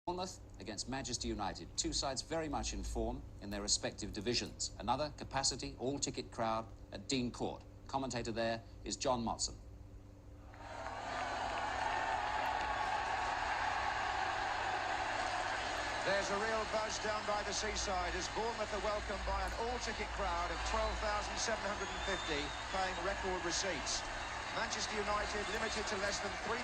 Bournemouth against Manchester United, two sides very much in form in their respective divisions. Another capacity, all-ticket crowd at Dean Court. Commentator there is John Motson. There's a real buzz down by the seaside as Bournemouth are welcomed by an all-ticket crowd of 12,750 paying record receipts. Manchester United limited to less than 3,000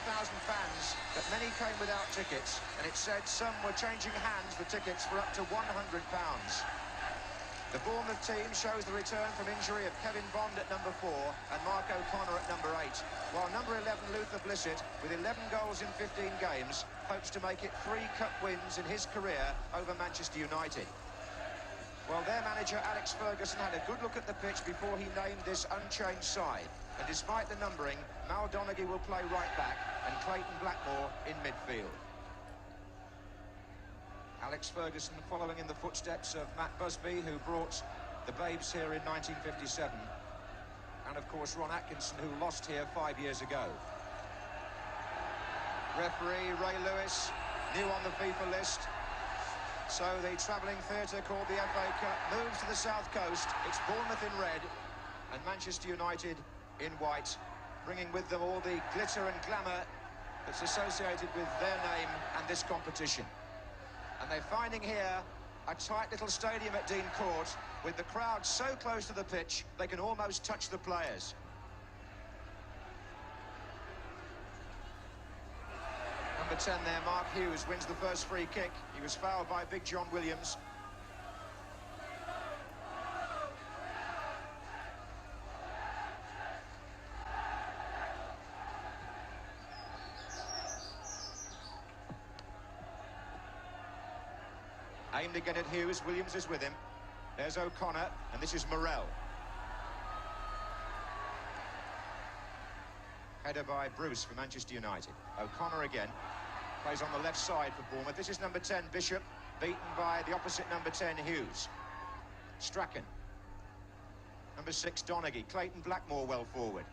fans, but many came without tickets, and it's said some were changing hands for tickets for up to £100. The Bournemouth team shows the return from injury of Kevin Bond at number 4 and Mark O'Connor at number 8, while number 11 Luther Blissett, with 11 goals in 15 games, hopes to make it 3 cup wins in his career over Manchester United. Well, their manager Alex Ferguson had a good look at the pitch before he named this unchanged side. And despite the numbering, Mal Donaghy will play right back and Clayton Blackmore in midfield. Alex Ferguson following in the footsteps of Matt Busby, who brought the Babes here in 1957. And of course Ron Atkinson, who lost here 5 years ago. Referee Ray Lewis, new on the FIFA list. So the travelling theatre called the FA Cup moves to the south coast. It's Bournemouth in red and Manchester United in white, bringing with them all the glitter and glamour that's associated with their name and this competition. And they're finding here a tight little stadium at Dean Court with the crowd so close to the pitch they can almost touch the players. Number 10 there, Mark Hughes, wins the first free kick. He was fouled by Big John Williams. Aimed again at Hughes, Williams is with him. There's O'Connor, and this is Morel. Header by Bruce for Manchester United. O'Connor again, plays on the left side for Bournemouth. This is number 10, Bishop, beaten by the opposite number 10, Hughes. Strachan. Number 6, Donaghy. Clayton Blackmore well forward.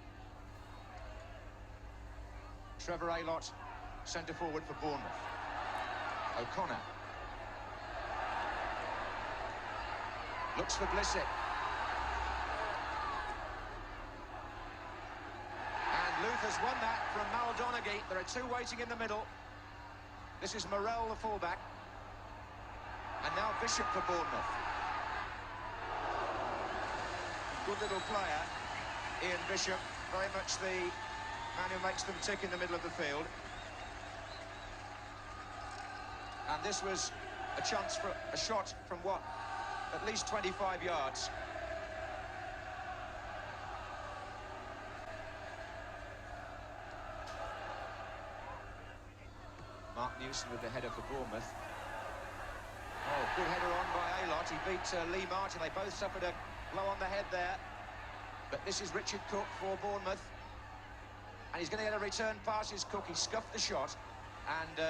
Trevor Aylott, centre forward for Bournemouth. O'Connor. Looks for Blissett. And Luther's won that from Mal Donaghy. There are 2 waiting in the middle. This is Morel, the fullback. And now Bishop for Bournemouth. Good little player, Ian Bishop. Very much the man who makes them tick in the middle of the field. And this was a chance for a shot from what? At least 25 yards. Mark Newson with the header for Bournemouth. Oh, good header on by Aylott. He beat Lee Martin. They both suffered a blow on the head there. But this is Richard Cook for Bournemouth. And he's going to get a return pass. His Cook. He scuffed the shot. And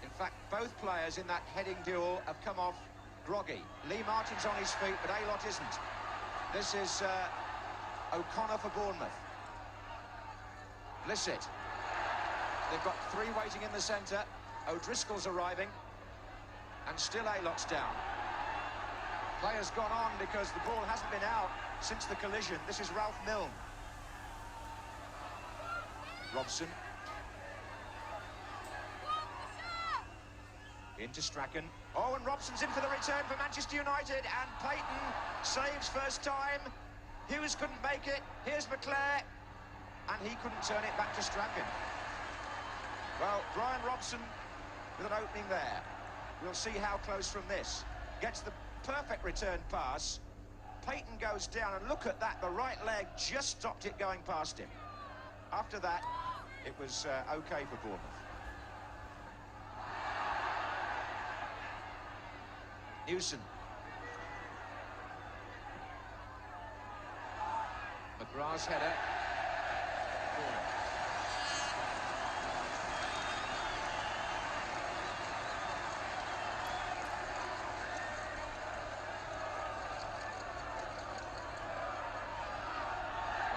in fact, both players in that heading duel have come off groggy. Lee Martin's on his feet, but Aylott isn't. This is O'Connor for Bournemouth. Blissett. They've got 3 waiting in the centre. O'Driscoll's arriving. And still Aylott's down. Players gone on because the ball hasn't been out since the collision. This is Ralph Milne. Robson. Into Strachan. Oh, and Robson's in for the return for Manchester United, and Payton saves first time. Hughes couldn't make it. Here's McClare, and he couldn't turn it back to Strachan. Well, Brian Robson with an opening there. We'll see how close from this. Gets the perfect return pass. Payton goes down, and look at that. The right leg just stopped it going past him. After that, it was okay for Bournemouth. Newson. McGrath's header. Corner.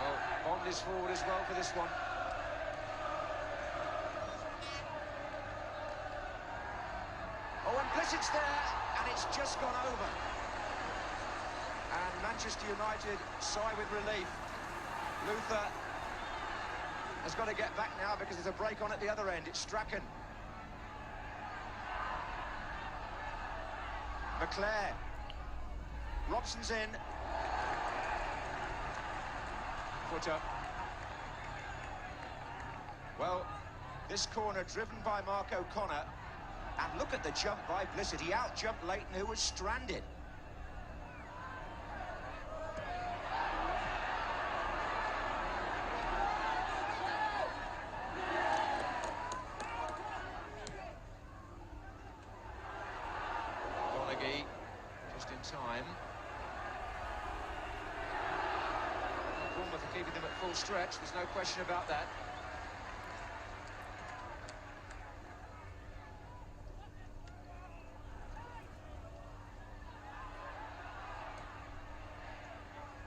Well, Bond is forward as well for this one. Blissett's there, and it's just gone over. And Manchester United sigh with relief. Luther has got to get back now because there's a break on at the other end. It's Strachan. McClare. Robson's in. Footer. Well, this corner driven by Mark O'Connor. And look at the jump by Blissett. He out-jumped Leighton, who was stranded. Just in time. Bournemouth are keeping them at full stretch, there's no question about that.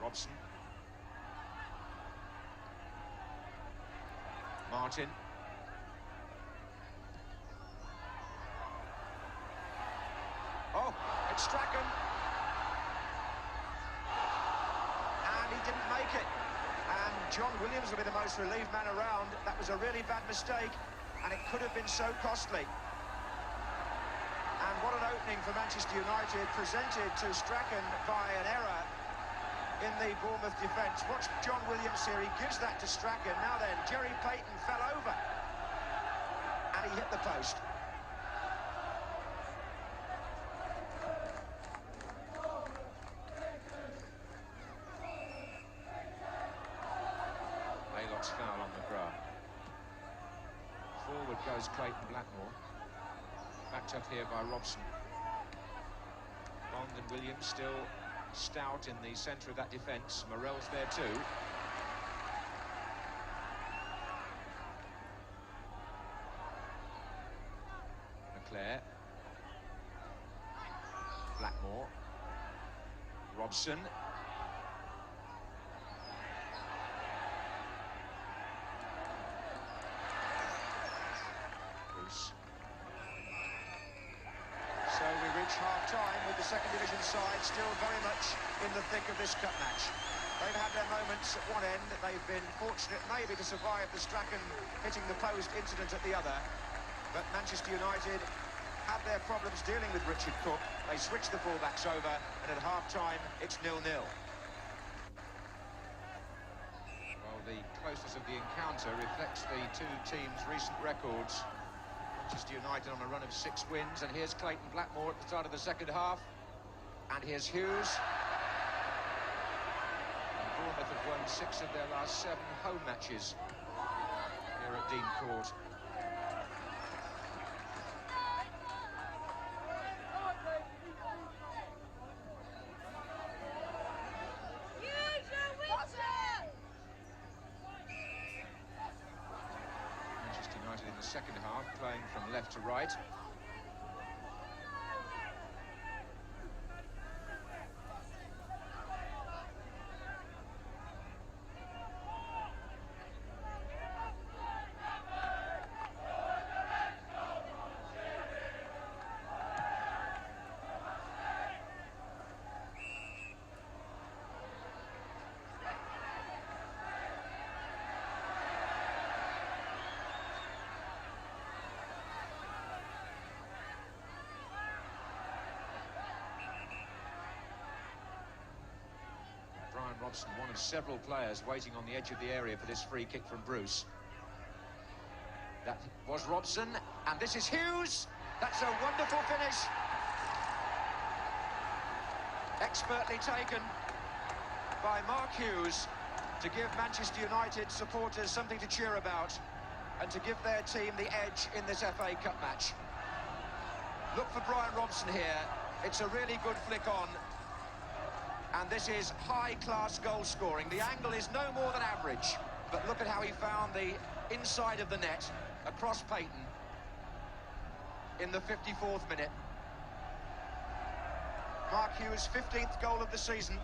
Robson. Martin. Oh, it's Strachan. And he didn't make it. And John Williams will be the most relieved man around. That was a really bad mistake, and it could have been so costly. And what an opening for Manchester United, presented to Strachan by an error in the Bournemouth defence. Watch John Williams here, he gives that to Strachan. Now then, Jerry Payton fell over, and he hit the post. Laylock's foul on McGrath. Forward goes Clayton Blackmore, backed up here by Robson. Bond and Williams still stout in the centre of that defence. Morell's there too. McClare. Blackmore. Robson. Bruce. So we reach half-time with the second division side still very much in the thick of this cup match. They've had their moments at one end. They've been fortunate maybe to survive the Strachan hitting the post incident at the other. But Manchester United have their problems dealing with Richard Cook. They switch the fullbacks over, and at half-time it's 0-0. Well, the closeness of the encounter reflects the two teams' recent records. Manchester United on a run of 6 wins, and here's Clayton Blackmore at the start of the second half, and here's Hughes. And Bournemouth have won 6 of their last 7 home matches here at Dean Court. In the second half, playing from left to right. Robson, one of several players waiting on the edge of the area for this free kick from Bruce. That was Robson, and this is Hughes. That's a wonderful finish. Expertly taken by Mark Hughes to give Manchester United supporters something to cheer about and to give their team the edge in this FA Cup match. Look for Brian Robson here. It's a really good flick on. And this is high-class goal scoring. The angle is no more than average, but look at how he found the inside of the net across Payton in the 54th minute. Mark Hughes' 15th goal of the season,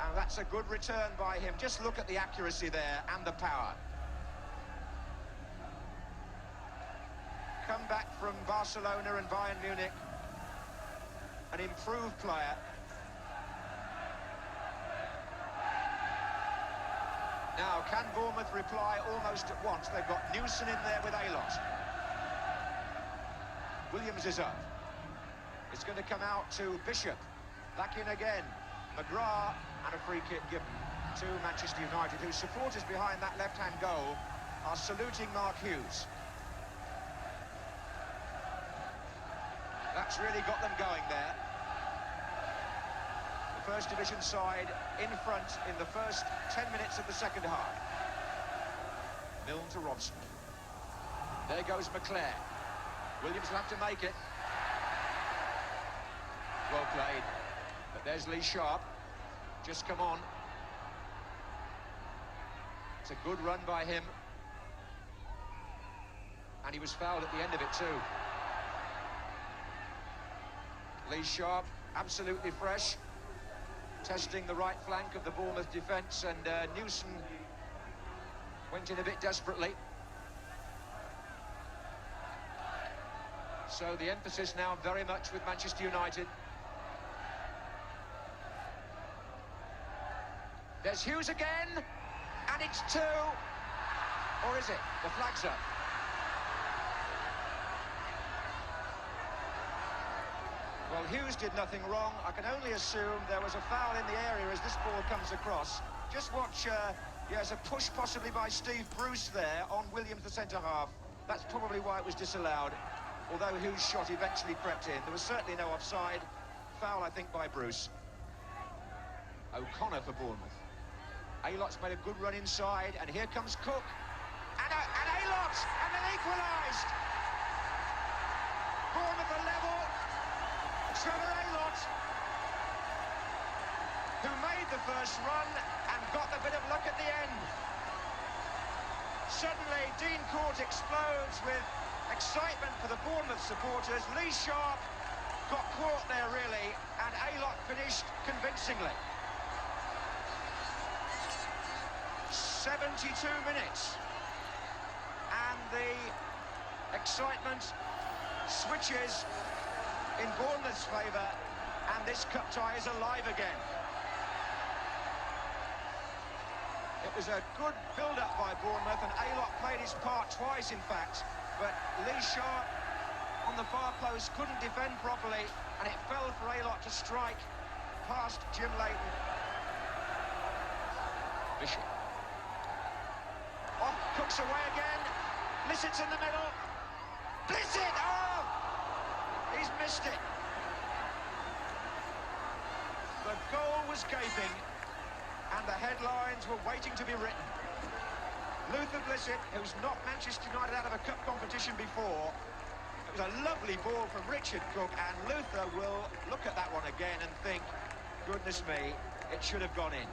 and that's a good return by him. Just look at the accuracy there and the power. Come back from Barcelona and Bayern Munich, an improved player. Now, can Bournemouth reply almost at once? They've got Newson in there with Aylott. Williams is up. It's going to come out to Bishop. Back in again. McGrath, and a free kick given to Manchester United, whose supporters behind that left-hand goal are saluting Mark Hughes. That's really got them going there. The First Division side in front in the first 10 minutes of the second half. Milne to Robson. There goes McClare. Williams will have to make it. Well played. But there's Lee Sharp. Just come on. It's a good run by him. And he was fouled at the end of it too. Lee Sharp, absolutely fresh. Testing the right flank of the Bournemouth defence, and Newson went in a bit desperately. So the emphasis now very much with Manchester United. There's Hughes again, and it's two. Or is it? The flag's up. Well, Hughes did nothing wrong. I can only assume there was a foul in the area as this ball comes across. Just watch, yes, a push possibly by Steve Bruce there on Williams, the centre-half. That's probably why it was disallowed, although Hughes' shot eventually crept in. There was certainly no offside. Foul, I think, by Bruce. O'Connor for Bournemouth. Aylott's made a good run inside, and here comes Cook. And Aylott, and then equalised. Bournemouth are level. Trevor Aylott, who made the first run and got a bit of luck at the end. Suddenly, Dean Court explodes with excitement for the Bournemouth supporters. Lee Sharp got caught there, really, and Aylott finished convincingly. 72 minutes, and the excitement switches in Bournemouth's favour, and this cup tie is alive again. It was a good build-up by Bournemouth, and Aylott played his part twice, in fact, but Lee Sharp on the far post couldn't defend properly, and it fell for Aylott to strike past Jim Leighton. Bishop. Off, Cook's away again. Blissett's in the middle. Blissett! Oh! He's missed it. The goal was gaping, and the headlines were waiting to be written. Luther Blissett, who's knocked Manchester United out of a cup competition before. It was a lovely ball from Richard Cook, and Luther will look at that one again and think, goodness me, it should have gone in.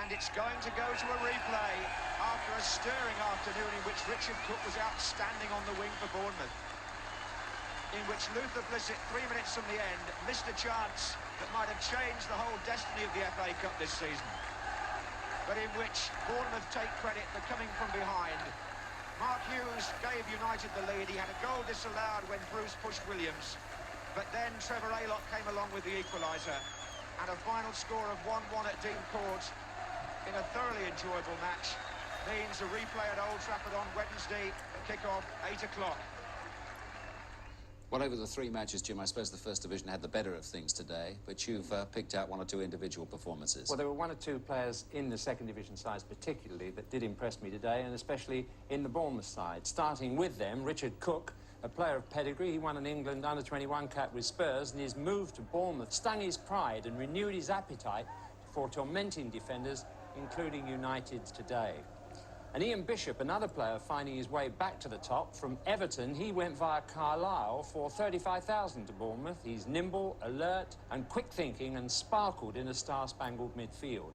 And it's going to go to a replay after a stirring afternoon in which Richard Cook was outstanding on the wing for Bournemouth, in which Luther Blissett, 3 minutes from the end, missed a chance that might have changed the whole destiny of the FA Cup this season, but in which Bournemouth take credit for coming from behind. Mark Hughes gave United the lead. He had a goal disallowed when Bruce pushed Williams, but then Trevor Aylott came along with the equaliser, and a final score of 1-1 at Dean Court in a thoroughly enjoyable match means a replay at Old Trafford on Wednesday, kick-off 8 o'clock. Well, over the three matches, Jim, I suppose the First Division had the better of things today, but you've picked out one or two individual performances. Well, there were one or two players in the Second Division sides particularly that did impress me today, and especially in the Bournemouth side. Starting with them, Richard Cook, a player of pedigree. He won an England under-21 cap with Spurs, and his move to Bournemouth stung his pride and renewed his appetite for tormenting defenders, including United's today. And Ian Bishop, another player finding his way back to the top. From Everton, he went via Carlisle for $35,000 to Bournemouth. He's nimble, alert and quick-thinking and sparkled in a star-spangled midfield.